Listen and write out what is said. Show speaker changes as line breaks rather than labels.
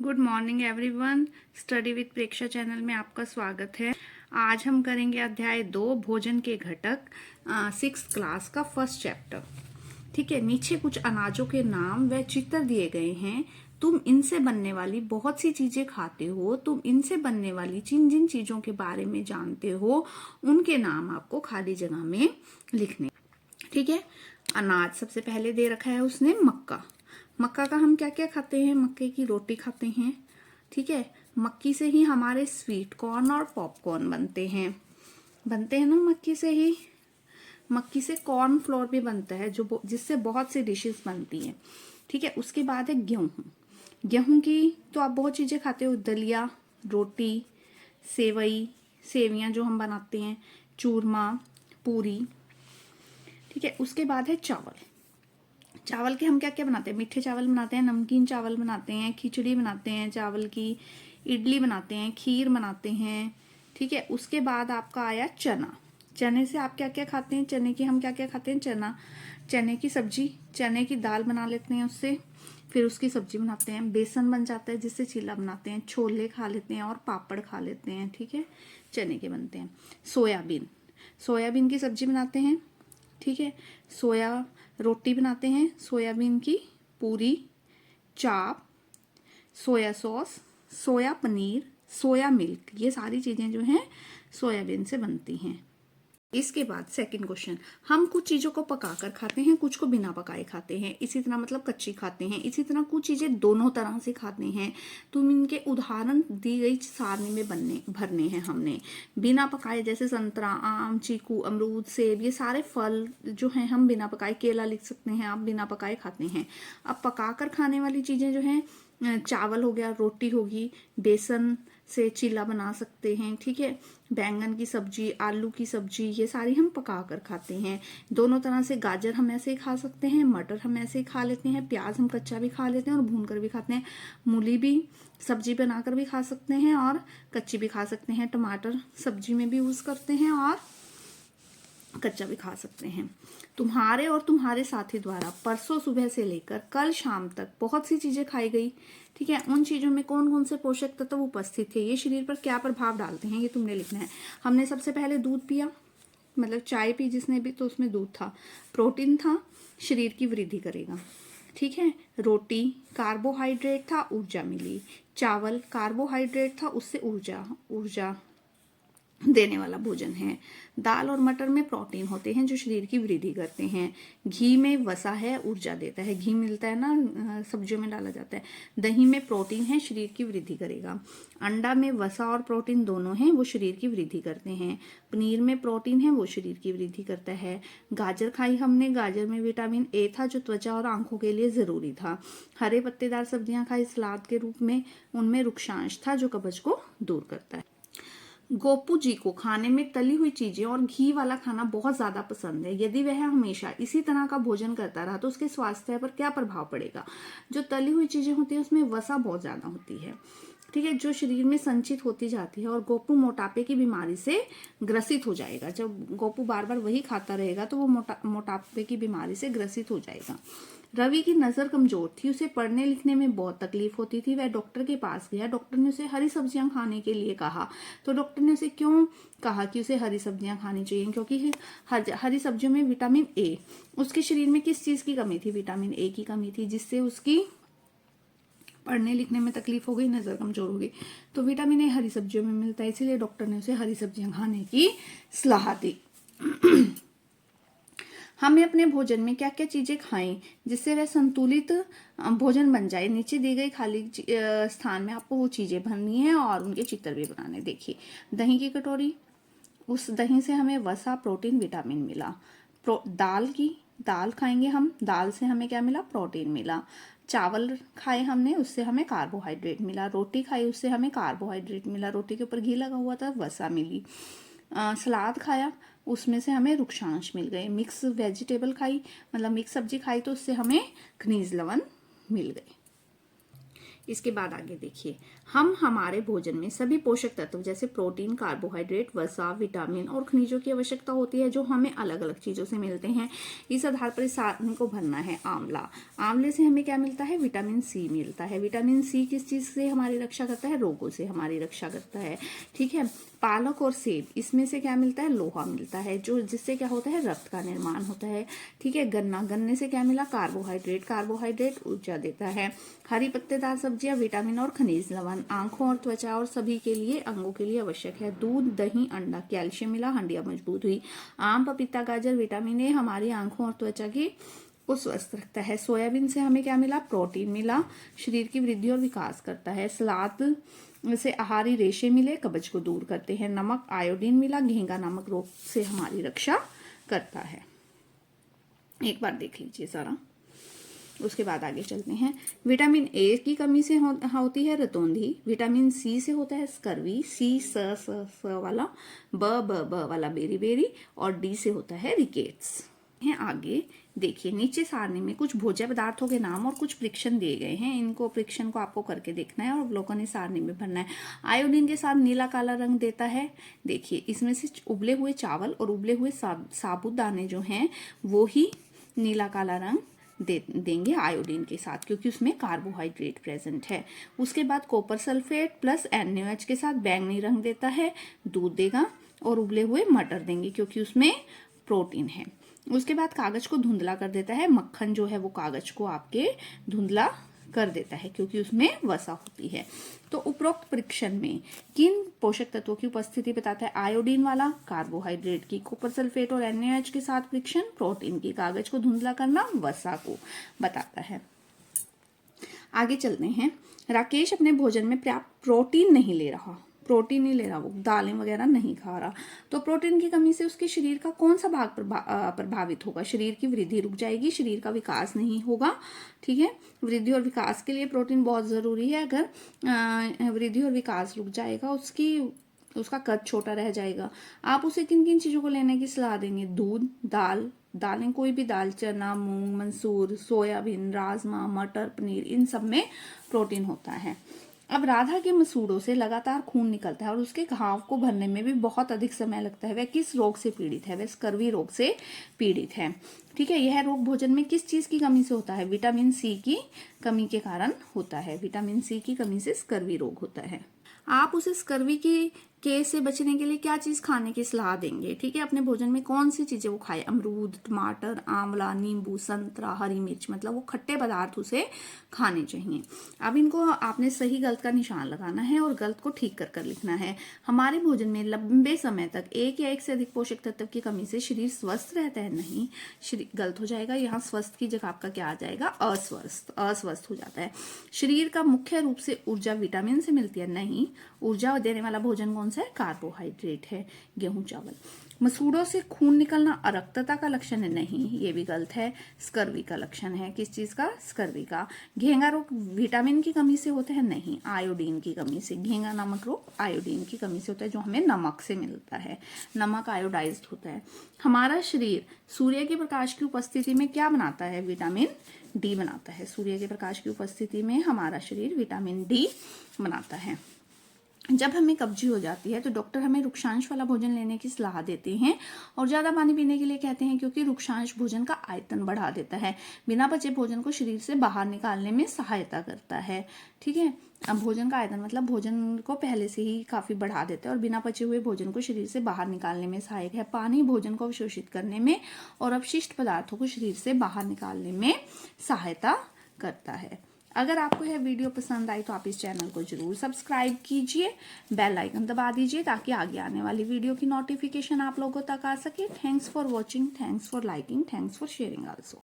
Good morning everyone. Study with Preksha channel में आपका स्वागत है। आज हम करेंगे अध्याय 2 भोजन के घटक 6th क्लास का फर्स्ट चैप्टर। ठीक है, नीचे कुछ अनाजों के नाम व चित्र दिए गए हैं। तुम इनसे बनने वाली बहुत सी चीजें खाते हो। तुम इनसे बनने वाली जिन जिन चीजों के बारे में जानते हो उनके नाम आपको खाली जगह में लिखने। ठीक है, अनाज सबसे पहले दे रखा है उसने मक्का। मक्का का हम क्या क्या खाते हैं? मक्के की रोटी खाते हैं। ठीक है, मक्की से ही हमारे स्वीट कॉर्न और पॉपकॉर्न बनते हैं ना मक्की से ही। मक्की से कॉर्न फ्लोर भी बनता है जो जिससे बहुत सी डिशेस बनती हैं। ठीक है, उसके बाद है गेहूं। गेहूं की तो आप बहुत चीजें खाते हो, दलिया, रोटी, सेवई, सेवियां जो हम बनाते हैं, चूरमा, पूरी। ठीक है, उसके बाद है चावल। चावल के हम क्या क्या बनाते हैं? मीठे चावल बनाते हैं, नमकीन चावल बनाते हैं, खिचड़ी बनाते हैं चावल की, इडली बनाते हैं, खीर बनाते हैं। ठीक है, उसके बाद आपका आया चना। चने से आप क्या क्या खाते हैं? चने की हम क्या क्या खाते हैं? चने की सब्जी, चने की दाल बना लेते हैं उससे, फिर उसकी सब्जी बनाते हैं, बेसन बन जाता है जिससे चीला बनाते हैं, छोले खा लेते हैं और पापड़ खा लेते हैं। ठीक है, चने के बनते हैं। सोयाबीन की सब्जी बनाते हैं। ठीक है, रोटी बनाते हैं, सोयाबीन की पूरी, चाप, सोया सॉस, सोया पनीर, सोया मिल्क, ये सारी चीजें जो हैं सोयाबीन से बनती हैं। इसके बाद सेकंड क्वेश्चन, हम कुछ चीजों को पकाकर खाते हैं, कुछ को बिना पकाए खाते हैं। इसी तरह मतलब कच्ची खाते हैं, इसी तरह कुछ चीजें दोनों तरह से खाते हैं। तुम इनके उदाहरण दी गई सारणी में भरने हैं हमने। बिना पकाए जैसे संतरा, आम, चीकू, अमरूद, सेब, ये सारे फल जो हैं हम बिना पकाए, केला लिख सकते हैं आप, बिना पकाए खाते हैं। अब पकाकर खाने वाली चीजें जो हैं, चावल हो गया, रोटी होगी, बेसन से चीला बना सकते हैं। ठीक है, बैंगन की सब्जी, आलू की सब्जी, ये सारी हम पका कर खाते हैं। दोनों तरह से, गाजर हम ऐसे ही खा सकते हैं, मटर हम ऐसे ही खा लेते हैं, प्याज हम कच्चा भी खा लेते हैं और भून कर भी खाते हैं, मूली भी सब्जी बनाकर भी खा सकते हैं और कच्ची भी खा सकते हैं, टमाटर सब्जी में भी यूज करते हैं और कच्चा भी खा सकते हैं। तुम्हारे और तुम्हारे साथी द्वारा परसों सुबह से लेकर कल शाम तक बहुत सी चीजें खाई गई। ठीक है, उन चीजों में कौन कौन से पोषक तत्व उपस्थित थे, ये शरीर पर क्या प्रभाव डालते हैं, ये तुमने लिखना है। हमने सबसे पहले दूध पिया, मतलब चाय पी जिसने भी, तो उसमें दूध था, प्रोटीन था, शरीर की वृद्धि करेगा। ठीक है, रोटी कार्बोहाइड्रेट था, ऊर्जा मिली। चावल कार्बोहाइड्रेट था, उससे ऊर्जा देने वाला भोजन है। दाल और मटर में प्रोटीन होते हैं जो शरीर की वृद्धि करते हैं। घी में वसा है, ऊर्जा देता है, घी मिलता है ना, सब्जियों में डाला जाता है। दही में प्रोटीन है, शरीर की वृद्धि करेगा। अंडा में वसा और प्रोटीन दोनों हैं, वो शरीर की वृद्धि करते हैं। पनीर में प्रोटीन है, वो शरीर की वृद्धि करता है। गाजर खाई हमने, गाजर में विटामिन ए था जो त्वचा और आंखों के लिए जरूरी था। हरे पत्तेदार सब्जियां खाई सलाद के रूप में, उनमें रुक्षांश था जो कब्ज को दूर करता है। गोपू जी को खाने में तली हुई चीजें और घी वाला खाना बहुत ज्यादा पसंद है। यदि वह हमेशा इसी तरह का भोजन करता रहा तो उसके स्वास्थ्य पर क्या प्रभाव पड़ेगा? जो तली हुई चीजें होती है उसमें वसा बहुत ज्यादा होती है। ठीक है, जो शरीर में संचित होती जाती है, और गोपू मोटापे की बीमारी से ग्रसित हो जाएगा। जब गोपू बार बार वही खाता रहेगा तो वो मोटापे की बीमारी से ग्रसित हो जाएगा। रवि की नजर कमजोर थी, उसे पढ़ने लिखने में बहुत तकलीफ होती थी। वह डॉक्टर के पास गया, डॉक्टर ने उसे हरी सब्जियां खाने के लिए कहा। तो डॉक्टर ने उसे क्यों कहा कि उसे हरी सब्जियां खानी चाहिए? क्योंकि हरी सब्जियों में विटामिन ए, उसके शरीर में किस चीज की कमी थी? विटामिन ए की कमी थी, जिससे उसकी पढ़ने लिखने में तकलीफ हो गई, नजर कमजोर हो गई। तो विटामिन ए हरी सब्जियों में मिलता है, इसीलिए डॉक्टर ने उसे हरी सब्जियां खाने की सलाह दी। हमें अपने भोजन में क्या क्या चीजें खाएं जिससे वह संतुलित भोजन बन जाए। नीचे दी गई खाली स्थान में आपको वो चीजें भरनी है और उनके चित्र भी बनाने। देखिए, दही की कटोरी, उस दही से हमें वसा, प्रोटीन, विटामिन मिला। दाल खाएंगे हम, दाल से हमें क्या मिला? प्रोटीन मिला। चावल खाए हमने, उससे हमें कार्बोहाइड्रेट मिला। रोटी खाई, उससे हमें कार्बोहाइड्रेट मिला, रोटी के ऊपर घी लगा हुआ था, वसा मिली। सलाद खाया, उसमें से हमें रुक्षांश मिल गए। मिक्स वेजिटेबल खाई, मतलब मिक्स सब्जी खाई, तो उससे हमें खनिज लवण मिल गए। इसके बाद आगे देखिए, हम हमारे भोजन में सभी पोषक तत्व जैसे प्रोटीन, कार्बोहाइड्रेट, वसा, विटामिन और खनिजों की आवश्यकता होती है जो हमें अलग अलग चीजों से मिलते हैं। इस आधार पर इस सारणी को भरना है। आंवला, आंवले से हमें क्या मिलता है? विटामिन सी मिलता है। विटामिन सी किस चीज से हमारी रक्षा करता है? रोगों से हमारी रक्षा करता है। ठीक है। पालक और सेब, इसमें से क्या मिलता है? लोहा मिलता है, जो जिससे क्या होता है? रक्त का निर्माण होता है। ठीक है। गन्ना, गन्ने से क्या मिला? कार्बोहाइड्रेट, कार्बोहाइड्रेट ऊर्जा देता है। हरी पत्तेदार सब्जियां विटामिन और खनिज लवण आंखों और त्वचा और सभी के लिए अंगों के लिए आवश्यक है। दूध, दही, अंडा, कैल्शियम मिला, हड्डियां मजबूत हुई। आम, पपीता, गाजर, विटामिन ए हमारी आंखों और त्वचा की को स्वस्थ रखता है। सोयाबीन से हमें क्या मिला? प्रोटीन मिला, शरीर की वृद्धि और विकास करता है। सलाद से आहारी रेशे मिले, कब्ज को दूर करते हैं। नमक, आयोडीन मिला, घेंगा नामक रोग से हमारी रक्षा करता है। एक बार देख लीजिए सारा, उसके बाद आगे चलते हैं। विटामिन ए की कमी से होती है रतौंधी। विटामिन सी से होता है स्कर्वी, सी स वाला, ब वाला बेरी बेरी, और डी से होता है रिकेट्स। आगे देखिए, नीचे सारणी में कुछ भोज्य पदार्थों के नाम और कुछ परीक्षण दिए गए हैं। इनको परीक्षण को आपको करके देखना है और अवलोकन इस सारणी में भरना है। आयोडीन के साथ नीला काला रंग देता है। देखिए, इसमें से उबले हुए चावल और उबले हुए साबुदाने जो हैं वो ही नीला काला रंग देंगे आयोडीन के साथ, क्योंकि उसमें कार्बोहाइड्रेट प्रेजेंट है। उसके बाद कॉपर सल्फेट प्लस NaOH के साथ बैंगनी रंग देता है, दूध देगा, और उबले हुए मटर देंगे क्योंकि उसमें प्रोटीन है। उसके बाद कागज को धुंधला कर देता है। मक्खन जो है वो कागज को आपके धुंधला कर देता है क्योंकि उसमें वसा होती है। तो उपरोक्त परीक्षण में किन पोषक तत्वों की उपस्थिति बताता है? आयोडीन वाला, कार्बोहाइड्रेट की, कॉपर सल्फेट और NaOH के साथ परीक्षण, प्रोटीन की, कागज को धुंधला करना, वसा को बताता है। आगे चलते हैं। राकेश अपने भोजन में पर्याप्त प्रोटीन नहीं ले रहा, वो दालें वगैरह नहीं खा रहा। तो प्रोटीन की कमी से उसके शरीर का कौन सा भाग प्रभावित होगा? शरीर की वृद्धि रुक जाएगी, शरीर का विकास नहीं होगा। ठीक है। वृद्धि और विकास के लिए प्रोटीन बहुत जरूरी है। अगर वृद्धि और विकास रुक जाएगा, उसका कद छोटा रह जाएगा। आप उसे किन किन चीजों को लेने की सलाह देंगे? दूध, दालें, कोई भी दाल, चना, मूंग, मसूर, सोयाबीन, राजमा, मटर, पनीर, इन सब में प्रोटीन होता है। अब राधा के मसूड़ों से लगातार खून निकलता है और उसके घाव को भरने में भी बहुत अधिक समय लगता है। वह किस रोग से पीड़ित है? वह स्कर्वी रोग से पीड़ित है। ठीक है। यह रोग भोजन में किस चीज की कमी से होता है? विटामिन सी की कमी के कारण होता है। विटामिन सी की कमी से स्कर्वी रोग होता है। आप उसे स्कर्वी की केस से बचने के लिए क्या चीज खाने की सलाह देंगे? ठीक है। अपने भोजन में कौन सी चीजें वो खाए? अमरूद, टमाटर, आंवला, नींबू, संतरा, हरी मिर्च, मतलब वो खट्टे पदार्थ उसे खाने चाहिए। अब इनको आपने सही गलत का निशान लगाना है और गलत को ठीक कर लिखना है। हमारे भोजन में लंबे समय तक एक या एक से अधिक पोषक तत्व की कमी से शरीर स्वस्थ रहता है? नहीं, गलत हो जाएगा। यहाँ स्वस्थ की जगह आपका क्या आ जाएगा? अस्वस्थ हो जाता है। शरीर का मुख्य रूप से ऊर्जा विटामिन से मिलती है? नहीं, ऊर्जा देने वाला भोजन कौन सा है? कार्बोहाइड्रेट है, गेहूं, चावल। मसूड़ों से खून निकलना अरक्तता का लक्षण है? नहीं, ये भी गलत है, स्कर्वी का लक्षण है। किस चीज का? स्कर्वी का। घेंगा रोग विटामिन की कमी से होता है? नहीं, आयोडीन की कमी से। घेंगा नामक रोग आयोडीन की कमी से होता है, जो हमें नमक से मिलता है। नमक आयोडाइज्ड होता है। हमारा शरीर सूर्य के प्रकाश की उपस्थिति में क्या बनाता है? विटामिन डी बनाता है। सूर्य के प्रकाश की उपस्थिति में हमारा शरीर विटामिन डी बनाता है। जब हमें कब्जी हो जाती है तो डॉक्टर हमें रुक्षांश वाला भोजन लेने की सलाह देते हैं और ज्यादा पानी पीने के लिए कहते हैं, क्योंकि रुक्षांश भोजन का आयतन बढ़ा देता है। बिना पचे भोजन को शरीर से बाहर निकालने में सहायता करता है। ठीक है। अब भोजन का आयतन मतलब भोजन को पहले से ही काफी बढ़ा देता है और बिना पचे हुए भोजन को शरीर से बाहर निकालने में सहायक है। पानी भोजन को अवशोषित करने में और अपशिष्ट पदार्थों को शरीर से बाहर निकालने में सहायता करता है। अगर आपको यह वीडियो पसंद आई तो आप इस चैनल को जरूर सब्सक्राइब कीजिए, बेल आइकन दबा दीजिए ताकि आगे आने वाली वीडियो की नोटिफिकेशन आप लोगों तक आ सके। Thanks for watching, thanks for liking, thanks for sharing also.